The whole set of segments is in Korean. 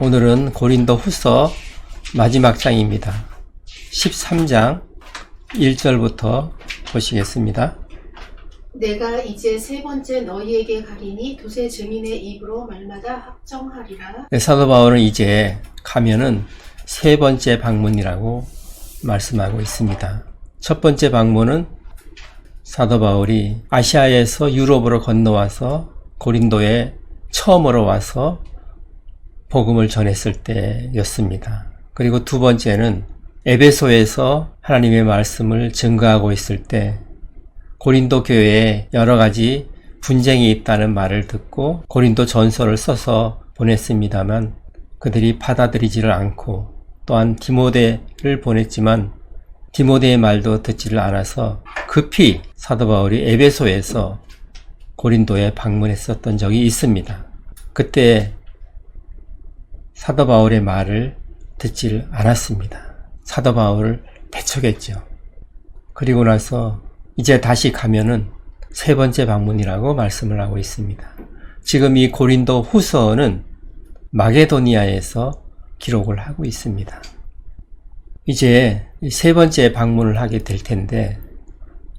오늘은 고린도 후서 마지막 장입니다. 13장 1절부터 보시겠습니다. 내가 이제 세 번째 너희에게 가리니 두세 증인의 입으로 말마다 확정하리라. 사도 바울은 이제 가면은 세 번째 방문이라고 말씀하고 있습니다. 첫 번째 방문은 사도 바울이 아시아에서 유럽으로 건너와서 고린도에 처음으로 와서 복음을 전했을 때였습니다. 그리고 두 번째는 에베소에서 하나님의 말씀을 증거하고 있을 때 고린도 교회에 여러 가지 분쟁이 있다는 말을 듣고 고린도 전서를 써서 보냈습니다만 그들이 받아들이지를 않고 또한 디모데를 보냈지만 디모데의 말도 듣지를 않아서 급히 사도 바울이 에베소에서 고린도에 방문했었던 적이 있습니다. 그때 사도 바울의 말을 듣지를 않았습니다. 사도 바울을 배척했죠. 그리고 나서 이제 다시 가면은 세 번째 방문이라고 말씀을 하고 있습니다. 지금 이 고린도 후서는 마게도니아에서 기록을 하고 있습니다. 이제 세 번째 방문을 하게 될 텐데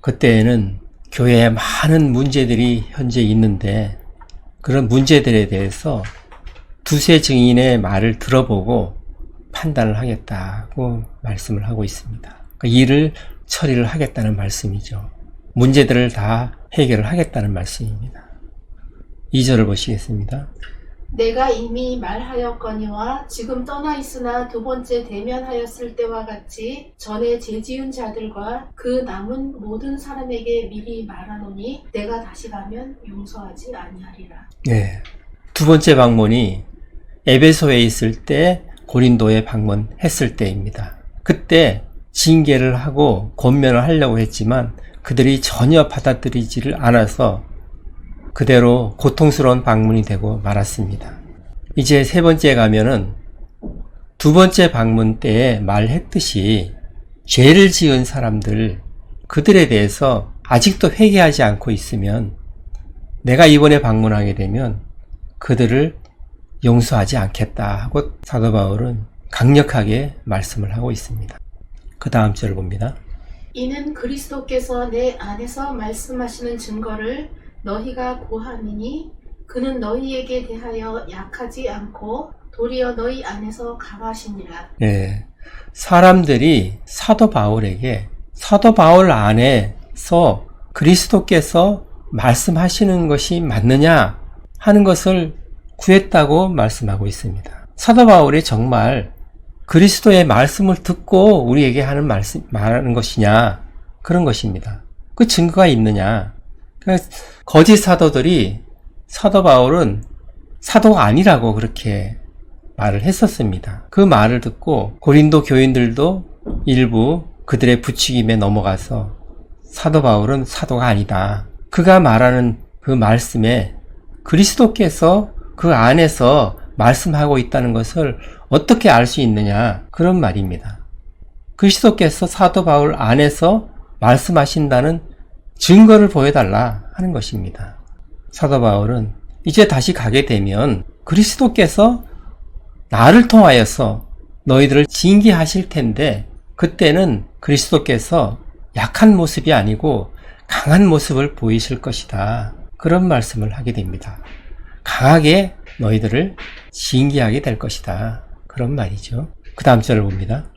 그때에는 교회에 많은 문제들이 현재 있는데 그런 문제들에 대해서 두세 증인의 말을 들어보고 판단을 하겠다고 말씀을 하고 있습니다. 그 일을 처리를 하겠다는 말씀이죠. 문제들을 다 해결을 하겠다는 말씀입니다. 2절을 보시겠습니다. 내가 이미 말하였거니와 지금 떠나 있으나 두 번째 대면하였을 때와 같이 전에 죄지은 자들과 그 남은 모든 사람에게 미리 말하노니 내가 다시 가면 용서하지 아니하리라. 네, 두 번째 방문이 에베소에 있을 때 고린도에 방문했을 때입니다. 그때 징계를 하고 권면을 하려고 했지만 그들이 전혀 받아들이지를 않아서 그대로 고통스러운 방문이 되고 말았습니다. 이제 세 번째 가면은 두 번째 방문 때에 말했듯이 죄를 지은 사람들, 그들에 대해서 아직도 회개하지 않고 있으면 내가 이번에 방문하게 되면 그들을 용서하지 않겠다 하고 사도 바울은 강력하게 말씀을 하고 있습니다. 그 다음 절을 봅니다. 이는 그리스도께서 내 안에서 말씀하시는 증거를 너희가 고함이니 그는 너희에게 대하여 약하지 않고 도리어 너희 안에서 강하시니라. 네, 사람들이 사도 바울에게 사도 바울 안에서 그리스도께서 말씀하시는 것이 맞느냐 하는 것을 구했다고 말씀하고 있습니다. 사도 바울이 정말 그리스도의 말씀을 듣고 우리에게 말하는 것이냐 그런 것입니다. 그 증거가 있느냐. 그러니까 거짓 사도들이 사도 바울은 사도가 아니라고 그렇게 말을 했었습니다. 그 말을 듣고 고린도 교인들도 일부 그들의 부추김에 넘어가서 사도 바울은 사도가 아니다. 그가 말하는 그 말씀에 그리스도께서 그 안에서 말씀하고 있다는 것을 어떻게 알 수 있느냐 그런 말입니다. 그리스도께서 사도 바울 안에서 말씀하신다는 증거를 보여달라 하는 것입니다. 사도 바울은 이제 다시 가게 되면 그리스도께서 나를 통하여서 너희들을 징계하실 텐데 그때는 그리스도께서 약한 모습이 아니고 강한 모습을 보이실 것이다. 그런 말씀을 하게 됩니다. 강하게 너희들을 징계하게 될 것이다. 그런 말이죠. 그 다음 절을 봅니다.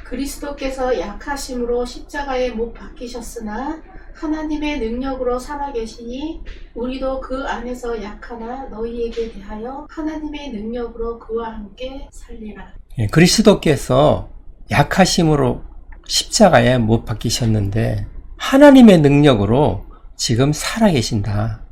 그리스도께서 약하심으로 십자가에 못 박히셨으나 하나님의 능력으로 살아계시니 우리도 그 안에서 약하나 너희에게 대하여 하나님의 능력으로 그와 함께 살리라. 그리스도께서 약하심으로 십자가에 못 박히셨는데 하나님의 능력으로 지금 살아계신다.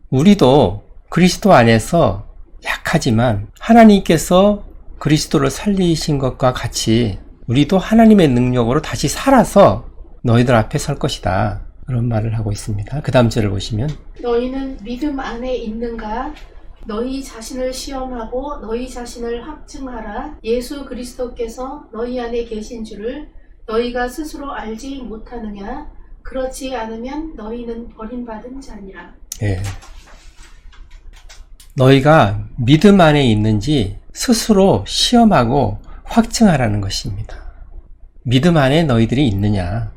우리도 그리스도 안에서 약하지만 하나님께서 그리스도를 살리신 것과 같이 우리도 하나님의 능력으로 다시 살아서 너희들 앞에 설 것이다. 그런 말을 하고 있습니다. 그 다음 절을 보시면 너희는 믿음 안에 있는가? 너희 자신을 시험하고 너희 자신을 확증하라. 예수 그리스도께서 너희 안에 계신 줄을 너희가 스스로 알지 못하느냐? 그렇지 않으면 너희는 버림받은 자니라. 예. 너희가 믿음 안에 있는지 스스로 시험하고 확증하라는 것입니다. 믿음 안에 너희들이 있느냐?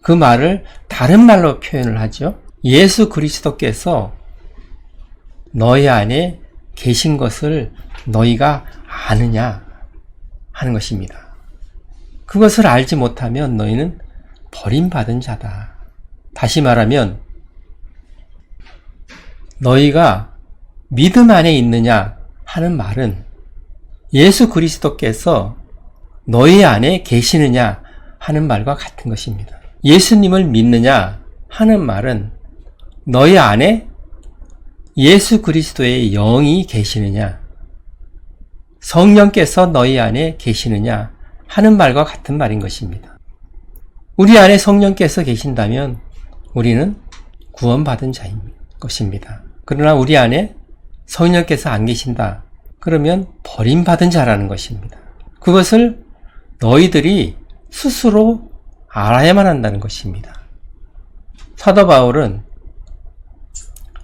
그 말을 다른 말로 표현을 하죠. 예수 그리스도께서 너희 안에 계신 것을 너희가 아느냐 하는 것입니다. 그것을 알지 못하면 너희는 버림받은 자다. 다시 말하면 너희가 믿음 안에 있느냐 하는 말은 예수 그리스도께서 너희 안에 계시느냐 하는 말과 같은 것입니다. 예수님을 믿느냐 하는 말은 너희 안에 예수 그리스도의 영이 계시느냐, 성령께서 너희 안에 계시느냐 하는 말과 같은 말인 것입니다. 우리 안에 성령께서 계신다면 우리는 구원받은 자인 것입니다. 그러나 우리 안에 성령께서 안 계신다. 그러면 버림받은 자라는 것입니다. 그것을 너희들이 스스로 알아야만 한다는 것입니다. 사도 바울은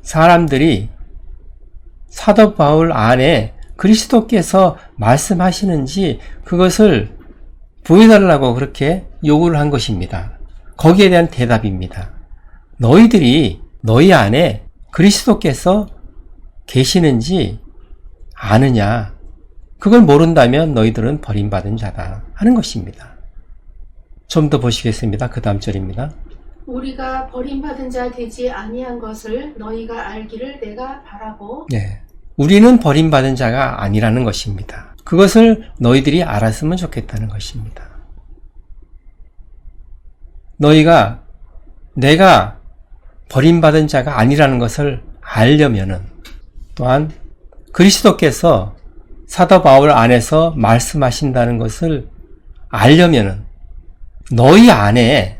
사람들이 사도 바울 안에 그리스도께서 말씀하시는지 그것을 보여달라고 그렇게 요구를 한 것입니다. 거기에 대한 대답입니다. 너희들이 너희 안에 그리스도께서 계시는지 아느냐? 그걸 모른다면 너희들은 버림받은 자다 하는 것입니다. 좀 더 보시겠습니다. 그 다음 절입니다. 우리가 버림받은 자 되지 아니한 것을 너희가 알기를 내가 바라고. 네, 우리는 버림받은 자가 아니라는 것입니다. 그것을 너희들이 알았으면 좋겠다는 것입니다. 너희가 내가 버림받은 자가 아니라는 것을 알려면은 또한 그리스도께서 사도 바울 안에서 말씀하신다는 것을 알려면은 너희 안에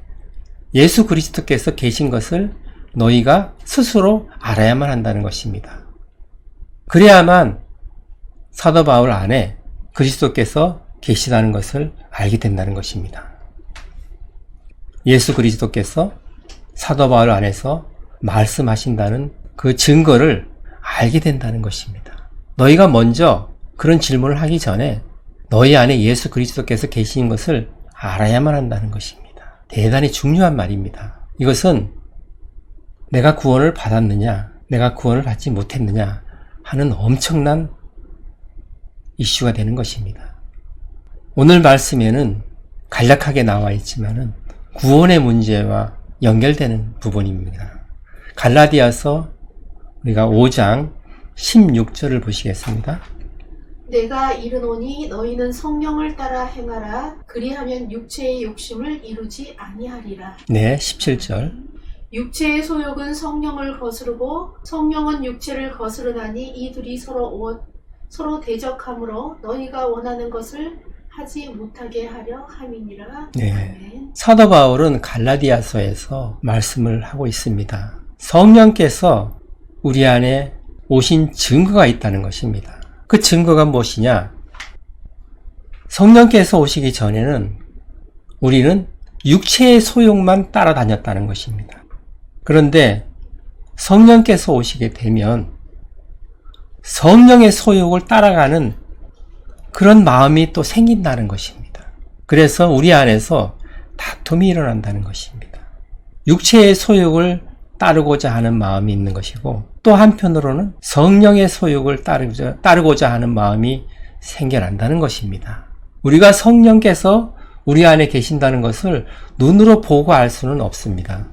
예수 그리스도께서 계신 것을 너희가 스스로 알아야만 한다는 것입니다. 그래야만 사도 바울 안에 그리스도께서 계시다는 것을 알게 된다는 것입니다. 예수 그리스도께서 사도 바울 안에서 말씀하신다는 그 증거를 알게 된다는 것입니다. 너희가 먼저 그런 질문을 하기 전에 너희 안에 예수 그리스도께서 계신 것을 알아야만 한다는 것입니다. 대단히 중요한 말입니다. 이것은 내가 구원을 받았느냐, 내가 구원을 받지 못했느냐 하는 엄청난 이슈가 되는 것입니다. 오늘 말씀에는 간략하게 나와 있지만은 구원의 문제와 연결되는 부분입니다. 갈라디아서 우리가 5장 16절을 보시겠습니다. 내가 이르노니 너희는 성령을 따라 행하라. 그리하면 육체의 욕심을 이루지 아니하리라. 네, 17절. 육체의 소욕은 성령을 거스르고 성령은 육체를 거스르나니 이 둘이 서로 대적하므로 너희가 원하는 것을 하지 못하게 하려 함이니라. 네. 아멘. 사도 바울은 갈라디아서에서 말씀을 하고 있습니다. 성령께서 우리 안에 오신 증거가 있다는 것입니다. 그 증거가 무엇이냐? 성령께서 오시기 전에는 우리는 육체의 소욕만 따라다녔다는 것입니다. 그런데 성령께서 오시게 되면 성령의 소욕을 따라가는 그런 마음이 또 생긴다는 것입니다. 그래서 우리 안에서 다툼이 일어난다는 것입니다. 육체의 소욕을 따르고자 하는 마음이 있는 것이고 또 한편으로는 성령의 소욕을 따르고자 하는 마음이 생겨난다는 것입니다. 우리가 성령께서 우리 안에 계신다는 것을 눈으로 보고 알 수는 없습니다.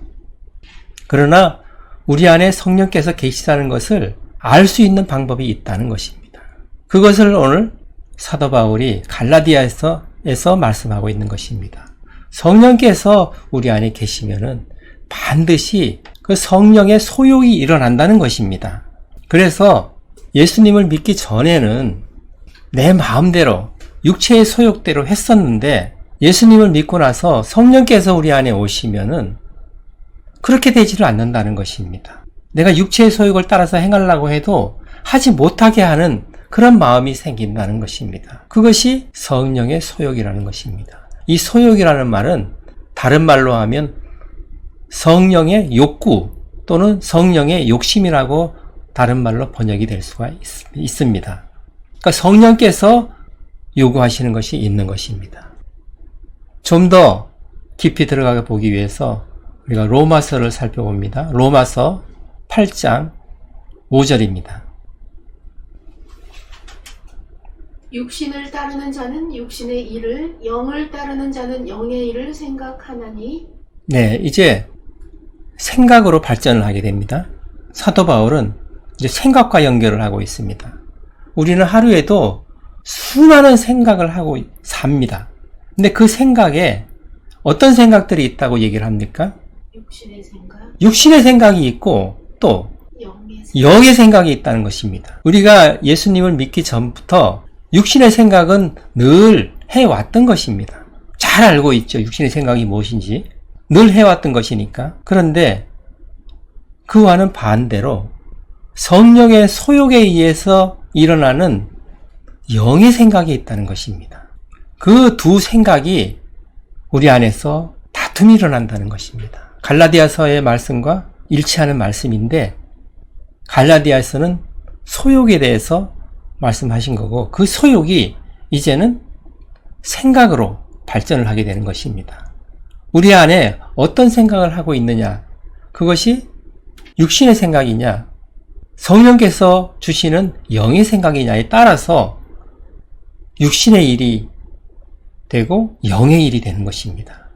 그러나 우리 안에 성령께서 계시다는 것을 알 수 있는 방법이 있다는 것입니다. 그것을 오늘 사도 바울이 갈라디아에서 말씀하고 있는 것입니다. 성령께서 우리 안에 계시면은 반드시 그 성령의 소욕이 일어난다는 것입니다. 그래서 예수님을 믿기 전에는 내 마음대로 육체의 소욕대로 했었는데 예수님을 믿고 나서 성령께서 우리 안에 오시면은 그렇게 되지를 않는다는 것입니다. 내가 육체의 소욕을 따라서 행하려고 해도 하지 못하게 하는 그런 마음이 생긴다는 것입니다. 그것이 성령의 소욕이라는 것입니다. 이 소욕이라는 말은 다른 말로 하면 성령의 욕구 또는 성령의 욕심이라고 다른 말로 번역이 될 수가 있습니다. 그러니까 성령께서 요구하시는 것이 있는 것입니다. 좀 더 깊이 들어가 보기 위해서 우리가 로마서를 살펴봅니다. 로마서 8장 5절입니다. 육신을 따르는 자는 육신의 일을, 영을 따르는 자는 영의 일을 생각하나니. 네, 이제 생각으로 발전을 하게 됩니다. 사도 바울은 이제 생각과 연결을 하고 있습니다. 우리는 하루에도 수많은 생각을 하고 삽니다. 근데 그 생각에 어떤 생각들이 있다고 얘기를 합니까? 육신의 생각, 육신의 생각이 있고 또 영의 생각. 영의 생각이 있다는 것입니다. 우리가 예수님을 믿기 전부터 육신의 생각은 늘 해왔던 것입니다. 잘 알고 있죠. 육신의 생각이 무엇인지. 늘 해왔던 것이니까. 그런데 그와는 반대로 성령의 소욕에 의해서 일어나는 영의 생각이 있다는 것입니다. 그 두 생각이 우리 안에서 다툼이 일어난다는 것입니다. 갈라디아서의 말씀과 일치하는 말씀인데 갈라디아서는 소욕에 대해서 말씀하신 거고 그 소욕이 이제는 생각으로 발전을 하게 되는 것입니다. 우리 안에 어떤 생각을 하고 있느냐, 그것이 육신의 생각이냐 성령께서 주시는 영의 생각이냐에 따라서 육신의 일이 되고 영의 일이 되는 것입니다.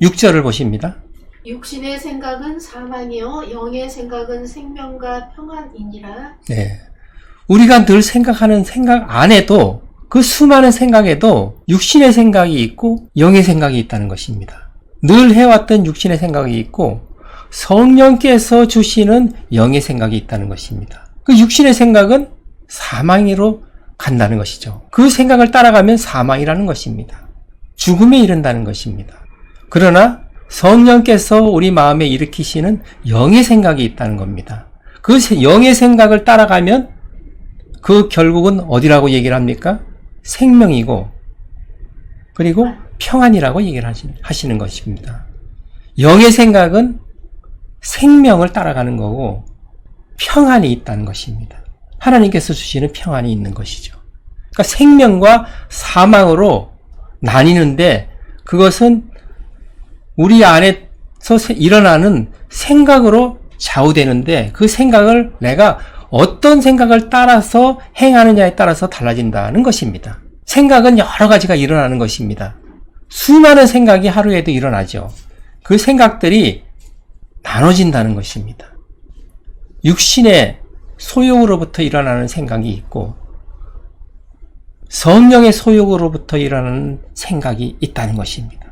6절을 보십니다. 육신의 생각은 사망이요 영의 생각은 생명과 평안이니라. 네. 우리가 늘 생각하는 생각 안에도 그 수많은 생각에도 육신의 생각이 있고 영의 생각이 있다는 것입니다. 늘 해왔던 육신의 생각이 있고 성령께서 주시는 영의 생각이 있다는 것입니다. 그 육신의 생각은 사망으로 간다는 것이죠. 그 생각을 따라가면 사망이라는 것입니다. 죽음에 이른다는 것입니다. 그러나 성령께서 우리 마음에 일으키시는 영의 생각이 있다는 겁니다. 그 영의 생각을 따라가면 그 결국은 어디라고 얘기를 합니까? 생명이고 그리고 평안이라고 얘기를 하시는 것입니다. 영의 생각은 생명을 따라가는 거고 평안이 있다는 것입니다. 하나님께서 주시는 평안이 있는 것이죠. 그러니까 생명과 사망으로 나뉘는데 그것은 우리 안에서 일어나는 생각으로 좌우되는데 그 생각을 내가 어떤 생각을 따라서 행하느냐에 따라서 달라진다는 것입니다. 생각은 여러 가지가 일어나는 것입니다. 수많은 생각이 하루에도 일어나죠. 그 생각들이 나눠진다는 것입니다. 육신의 소욕으로부터 일어나는 생각이 있고 성령의 소욕으로부터 일어나는 생각이 있다는 것입니다.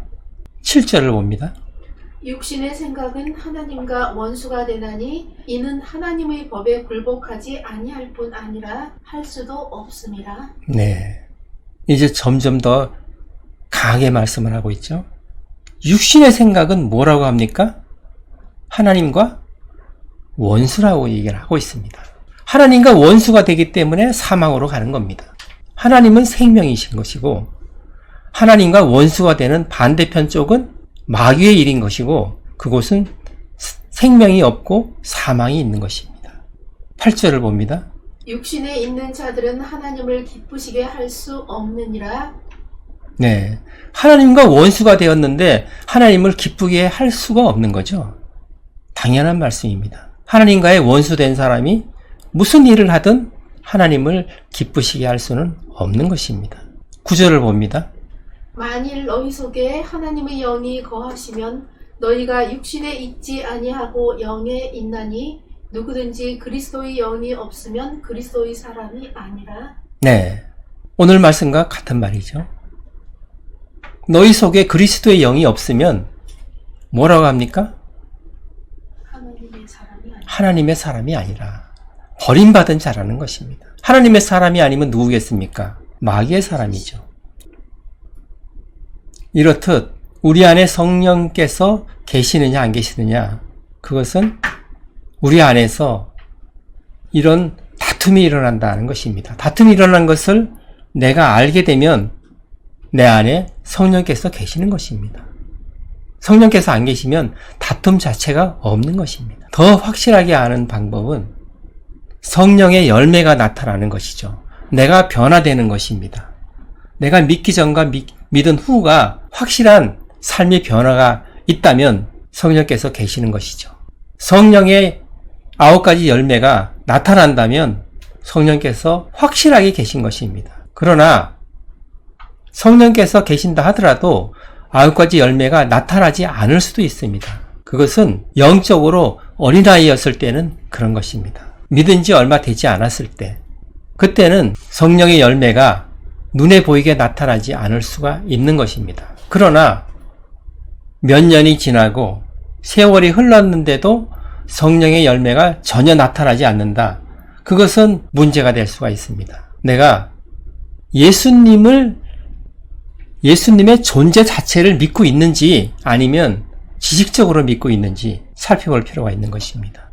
7절을 봅니다. 육신의 생각은 하나님과 원수가 되나니 이는 하나님의 법에 굴복하지 아니할 뿐 아니라 할 수도 없음이라. 네. 이제 점점 더 강하게 말씀을 하고 있죠. 육신의 생각은 뭐라고 합니까? 하나님과 원수라고 얘기를 하고 있습니다. 하나님과 원수가 되기 때문에 사망으로 가는 겁니다. 하나님은 생명이신 것이고 하나님과 원수가 되는 반대편 쪽은 마귀의 일인 것이고 그곳은 생명이 없고 사망이 있는 것입니다. 8절을 봅니다. 육신에 있는 자들은 하나님을 기쁘시게 할 수 없느니라. 네, 하나님과 원수가 되었는데 하나님을 기쁘게 할 수가 없는 거죠. 당연한 말씀입니다. 하나님과의 원수된 사람이 무슨 일을 하든 하나님을 기쁘시게 할 수는 없는 것입니다. 9절을 봅니다. 만일 너희 속에 하나님의 영이 거하시면 너희가 육신에 있지 아니하고 영에 있나니 누구든지 그리스도의 영이 없으면 그리스도의 사람이 아니라. 네, 오늘 말씀과 같은 말이죠. 너희 속에 그리스도의 영이 없으면 뭐라고 합니까? 하나님의 사람이 아니라 버림받은 자라는 것입니다. 하나님의 사람이 아니면 누구겠습니까? 마귀의 사람이죠. 이렇듯 우리 안에 성령께서 계시느냐 안 계시느냐 그것은 우리 안에서 이런 다툼이 일어난다는 것입니다. 다툼이 일어난 것을 내가 알게 되면 내 안에 성령께서 계시는 것입니다. 성령께서 안 계시면 다툼 자체가 없는 것입니다. 더 확실하게 아는 방법은 성령의 열매가 나타나는 것이죠. 내가 변화되는 것입니다. 내가 믿기 전과 믿은 후가 확실한 삶의 변화가 있다면 성령께서 계시는 것이죠. 성령의 9가지 열매가 나타난다면 성령께서 확실하게 계신 것입니다. 그러나 성령께서 계신다 하더라도 9가지 열매가 나타나지 않을 수도 있습니다. 그것은 영적으로 어린아이였을 때는 그런 것입니다. 믿은 지 얼마 되지 않았을 때, 그때는 성령의 열매가 눈에 보이게 나타나지 않을 수가 있는 것입니다. 그러나 몇 년이 지나고 세월이 흘렀는데도 성령의 열매가 전혀 나타나지 않는다. 그것은 문제가 될 수가 있습니다. 내가 예수님의 존재 자체를 믿고 있는지 아니면 지식적으로 믿고 있는지 살펴볼 필요가 있는 것입니다.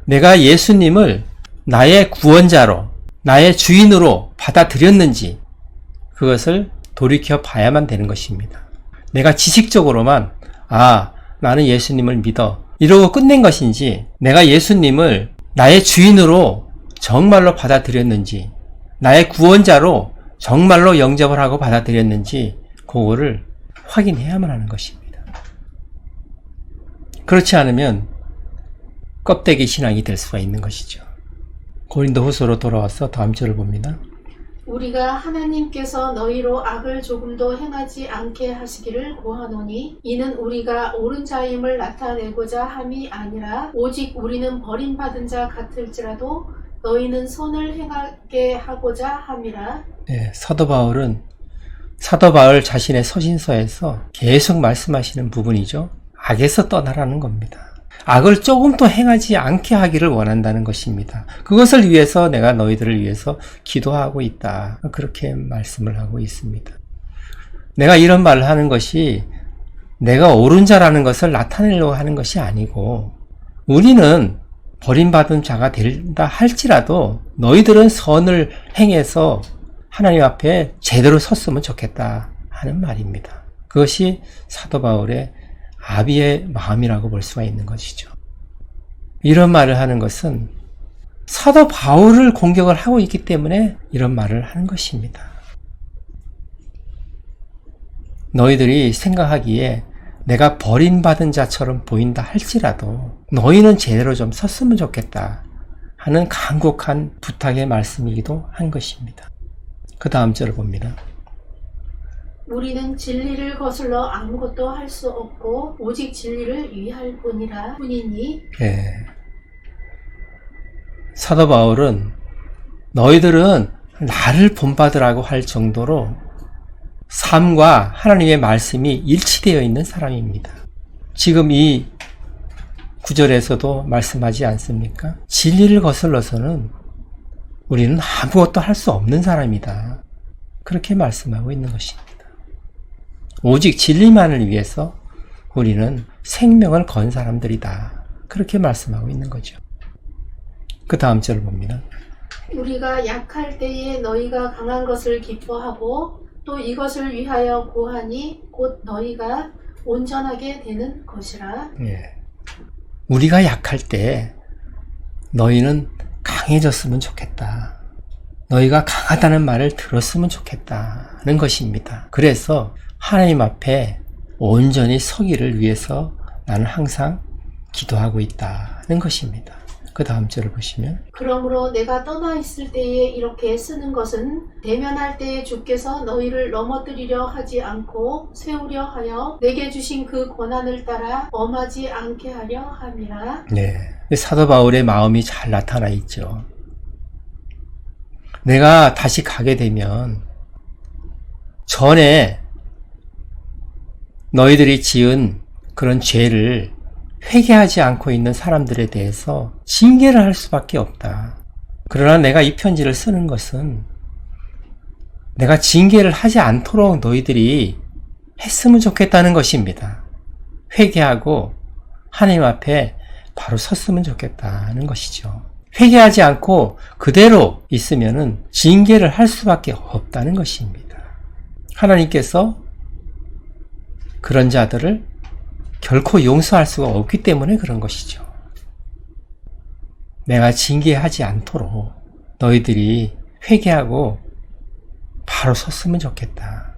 내가 예수님을 나의 구원자로, 나의 주인으로 받아들였는지 그것을 돌이켜 봐야만 되는 것입니다. 내가 지식적으로만 나는 예수님을 믿어 이러고 끝낸 것인지, 내가 예수님을 나의 주인으로 정말로 받아들였는지, 나의 구원자로 정말로 영접을 하고 받아들였는지 그거를 확인해야만 하는 것입니다. 그렇지 않으면 껍데기 신앙이 될 수가 있는 것이죠. 고린도후서로 돌아와서 다음 절을 봅니다. 우리가 하나님께서 너희로 악을 조금도 행하지 않게 하시기를 구하노니 이는 우리가 옳은 자임을 나타내고자 함이 아니라 오직 우리는 버림받은 자 같을지라도 너희는 선을 행하게 하고자 함이라. 네, 사도 바울 자신의 서신서에서 계속 말씀하시는 부분이죠. 악에서 떠나라는 겁니다. 악을 조금도 행하지 않게 하기를 원한다는 것입니다. 그것을 위해서 내가 너희들을 위해서 기도하고 있다. 그렇게 말씀을 하고 있습니다. 내가 이런 말을 하는 것이 내가 옳은 자라는 것을 나타내려고 하는 것이 아니고, 우리는 버림받은 자가 된다 할지라도 너희들은 선을 행해서 하나님 앞에 제대로 섰으면 좋겠다 하는 말입니다. 그것이 사도 바울의 아비의 마음이라고 볼 수가 있는 것이죠. 이런 말을 하는 것은 사도 바울을 공격을 하고 있기 때문에 이런 말을 하는 것입니다. 너희들이 생각하기에 내가 버림받은 자처럼 보인다 할지라도 너희는 제대로 좀 섰으면 좋겠다 하는 간곡한 부탁의 말씀이기도 한 것입니다. 그 다음 절을 봅니다. 우리는 진리를 거슬러 아무것도 할 수 없고 오직 진리를 위할 뿐이니. 네. 사도 바울은 너희들은 나를 본받으라고 할 정도로 삶과 하나님의 말씀이 일치되어 있는 사람입니다. 지금 이 구절에서도 말씀하지 않습니까? 진리를 거슬러서는 우리는 아무것도 할 수 없는 사람이다. 그렇게 말씀하고 있는 것입니다. 오직 진리만을 위해서 우리는 생명을 건 사람들이다. 그렇게 말씀하고 있는 거죠. 그 다음 절을 봅니다. 우리가 약할 때에 너희가 강한 것을 기뻐하고 또 이것을 위하여 구하니 곧 너희가 온전하게 되는 것이라. 예. 우리가 약할 때 너희는 강해졌으면 좋겠다. 너희가 강하다는 말을 들었으면 좋겠다는 것입니다. 그래서 하나님 앞에 온전히 서기를 위해서 나는 항상 기도하고 있다는 것입니다. 그 다음 절을 보시면 그러므로 내가 떠나 있을 때에 이렇게 쓰는 것은 대면할 때에 주께서 너희를 넘어뜨리려 하지 않고 세우려 하여 내게 주신 그 권한을 따라 엄하지 않게 하려 함이라. 네, 사도 바울의 마음이 잘 나타나 있죠. 내가 다시 가게 되면 전에 너희들이 지은 그런 죄를 회개하지 않고 있는 사람들에 대해서 징계를 할 수밖에 없다. 그러나 내가 이 편지를 쓰는 것은 내가 징계를 하지 않도록 너희들이 했으면 좋겠다는 것입니다. 회개하고 하나님 앞에 바로 섰으면 좋겠다는 것이죠. 회개하지 않고 그대로 있으면은 징계를 할 수밖에 없다는 것입니다. 하나님께서 그런 자들을 결코 용서할 수가 없기 때문에 그런 것이죠. 내가 징계하지 않도록 너희들이 회개하고 바로 섰으면 좋겠다.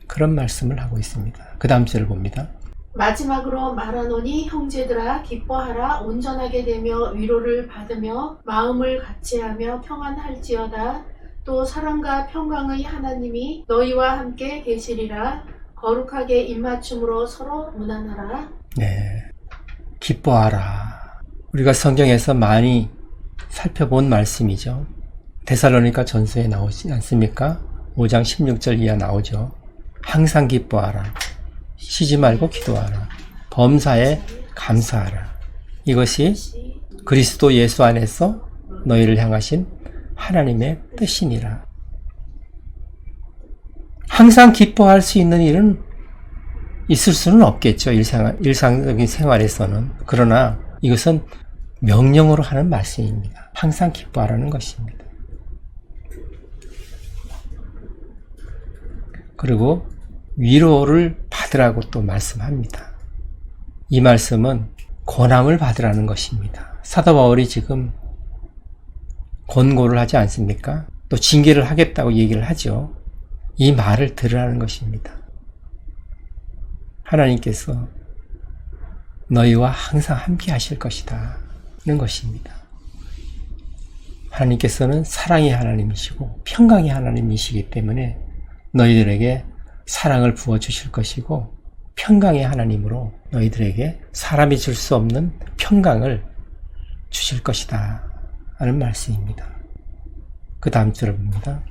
그런 말씀을 하고 있습니다. 그 다음 절을 봅니다. 마지막으로 말하노니 형제들아 기뻐하라 온전하게 되며 위로를 받으며 마음을 같이하며 평안할지어다. 또 사랑과 평강의 하나님이 너희와 함께 계시리라. 거룩하게 입맞춤으로 서로 무난하라. 네, 기뻐하라. 우리가 성경에서 많이 살펴본 말씀이죠. 데살로니가 전서에 나오지 않습니까? 5장 16절 이하 나오죠. 항상 기뻐하라. 쉬지 말고 기도하라. 범사에 감사하라. 이것이 그리스도 예수 안에서 너희를 향하신 하나님의 뜻이니라. 항상 기뻐할 수 있는 일은 있을 수는 없겠죠. 일상적인 생활에서는. 그러나 이것은 명령으로 하는 말씀입니다. 항상 기뻐하라는 것입니다. 그리고 위로를 받으라고 또 말씀합니다. 이 말씀은 권함을 받으라는 것입니다. 사도 바울이 지금 권고를 하지 않습니까? 또 징계를 하겠다고 얘기를 하죠. 이 말을 들으라는 것입니다. 하나님께서 너희와 항상 함께 하실 것이다 는 것입니다. 하나님께서는 사랑의 하나님이시고 평강의 하나님이시기 때문에 너희들에게 사랑을 부어주실 것이고 평강의 하나님으로 너희들에게 사람이 줄 수 없는 평강을 주실 것이다 하는 말씀입니다. 그 다음 줄을 봅니다.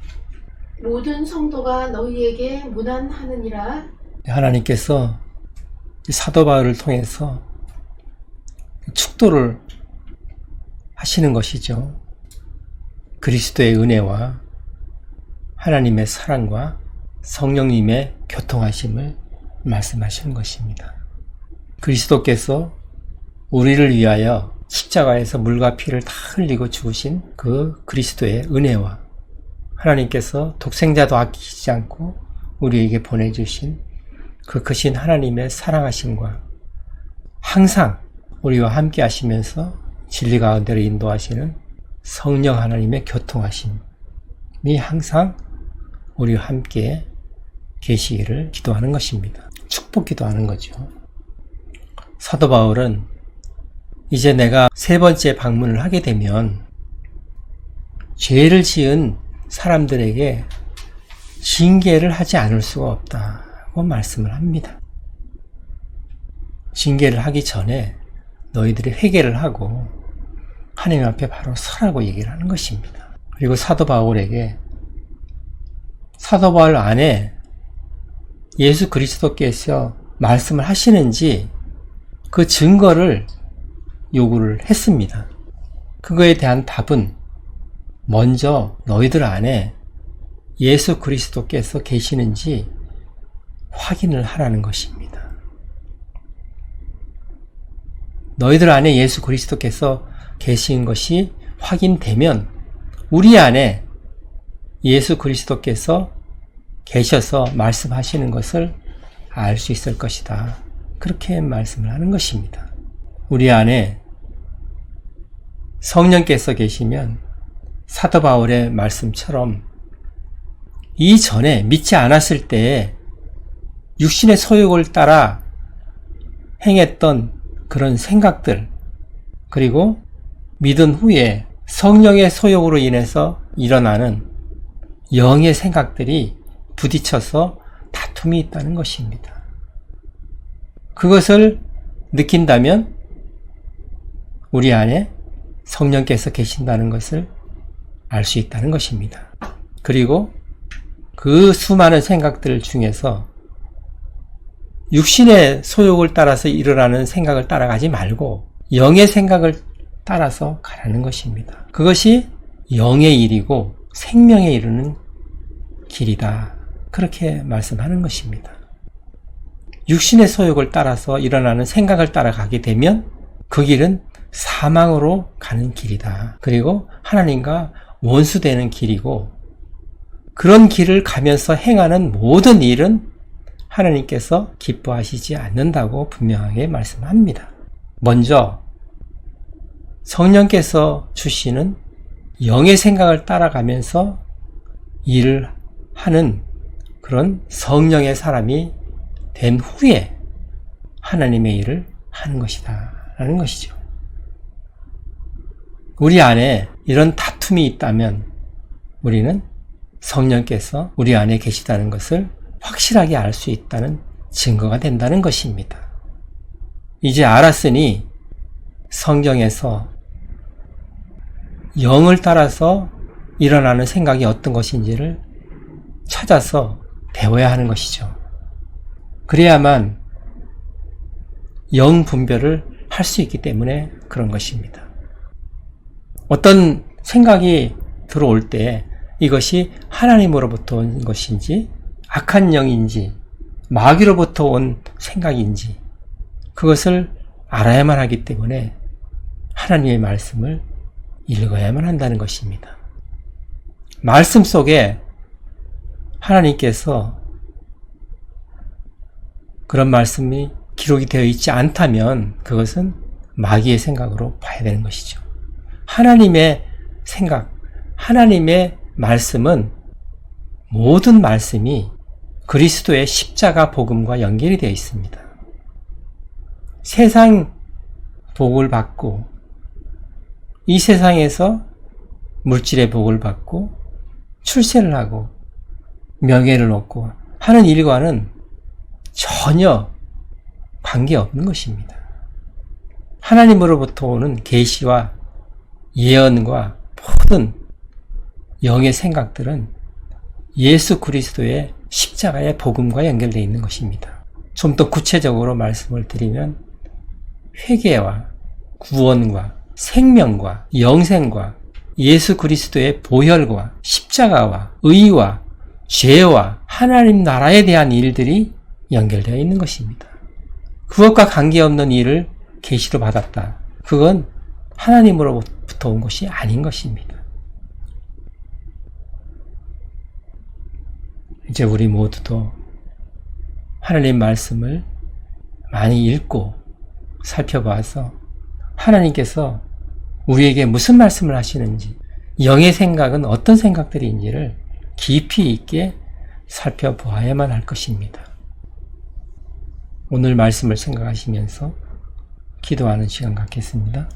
모든 성도가 너희에게 무난하느니라. 하나님께서 사도 바울을 통해서 축도를 하시는 것이죠. 그리스도의 은혜와 하나님의 사랑과 성령님의 교통하심을 말씀하시는 것입니다. 그리스도께서 우리를 위하여 십자가에서 물과 피를 다 흘리고 죽으신 그 그리스도의 은혜와 하나님께서 독생자도 아끼지 않고 우리에게 보내주신 그 크신 하나님의 사랑하심과 항상 우리와 함께 하시면서 진리 가운데로 인도하시는 성령 하나님의 교통하심이 항상 우리와 함께 계시기를 기도하는 것입니다. 축복 기도하는 거죠. 사도 바울은 이제 내가 세 번째 방문을 하게 되면 죄를 지은 사람들에게 징계를 하지 않을 수가 없다고 말씀을 합니다. 징계를 하기 전에 너희들이 회개를 하고 하나님 앞에 바로 서라고 얘기를 하는 것입니다. 그리고 사도 바울에게 사도 바울 안에 예수 그리스도께서 말씀을 하시는지 그 증거를 요구를 했습니다. 그거에 대한 답은 먼저 너희들 안에 예수 그리스도께서 계시는지 확인을 하라는 것입니다. 너희들 안에 예수 그리스도께서 계신 것이 확인되면 우리 안에 예수 그리스도께서 계셔서 말씀하시는 것을 알 수 있을 것이다. 그렇게 말씀을 하는 것입니다. 우리 안에 성령께서 계시면 사도 바울의 말씀처럼 이전에 믿지 않았을 때에 육신의 소욕을 따라 행했던 그런 생각들, 그리고 믿은 후에 성령의 소욕으로 인해서 일어나는 영의 생각들이 부딪혀서 다툼이 있다는 것입니다. 그것을 느낀다면 우리 안에 성령께서 계신다는 것을 알 수 있다는 것입니다. 그리고 그 수많은 생각들 중에서 육신의 소욕을 따라서 일어나는 생각을 따라가지 말고 영의 생각을 따라서 가라는 것입니다. 그것이 영의 일이고 생명에 이르는 길이다. 그렇게 말씀하는 것입니다. 육신의 소욕을 따라서 일어나는 생각을 따라가게 되면 그 길은 사망으로 가는 길이다. 그리고 하나님과 원수되는 길이고 그런 길을 가면서 행하는 모든 일은 하나님께서 기뻐하시지 않는다고 분명하게 말씀합니다. 먼저 성령께서 주시는 영의 생각을 따라가면서 일을 하는 그런 성령의 사람이 된 후에 하나님의 일을 하는 것이다 라는 것이죠. 우리 안에 이런 다툼이 있다면 우리는 성령께서 우리 안에 계시다는 것을 확실하게 알 수 있다는 증거가 된다는 것입니다. 이제 알았으니 성경에서 영을 따라서 일어나는 생각이 어떤 것인지를 찾아서 배워야 하는 것이죠. 그래야만 영 분별을 할 수 있기 때문에 그런 것입니다. 어떤 생각이 들어올 때 이것이 하나님으로부터 온 것인지 악한 영인지 마귀로부터 온 생각인지 그것을 알아야만 하기 때문에 하나님의 말씀을 읽어야만 한다는 것입니다. 말씀 속에 하나님께서 그런 말씀이 기록이 되어 있지 않다면 그것은 마귀의 생각으로 봐야 되는 것이죠. 하나님의 생각, 하나님의 말씀은 모든 말씀이 그리스도의 십자가 복음과 연결이 되어 있습니다. 세상 복을 받고 이 세상에서 물질의 복을 받고 출세를 하고 명예를 얻고 하는 일과는 전혀 관계없는 것입니다. 하나님으로부터 오는 계시와 예언과 모든 영의 생각들은 예수 그리스도의 십자가의 복음과 연결되어 있는 것입니다. 좀 더 구체적으로 말씀을 드리면 회개와 구원과 생명과 영생과 예수 그리스도의 보혈과 십자가와 의와 죄와 하나님 나라에 대한 일들이 연결되어 있는 것입니다. 그것과 관계없는 일을 계시로 받았다. 그건 하나님으로부터 온 것이 아닌 것입니다. 이제 우리 모두도 하나님 말씀을 많이 읽고 살펴봐서 하나님께서 우리에게 무슨 말씀을 하시는지, 영의 생각은 어떤 생각들인지를 깊이 있게 살펴보아야만 할 것입니다. 오늘 말씀을 생각하시면서 기도하는 시간 갖겠습니다.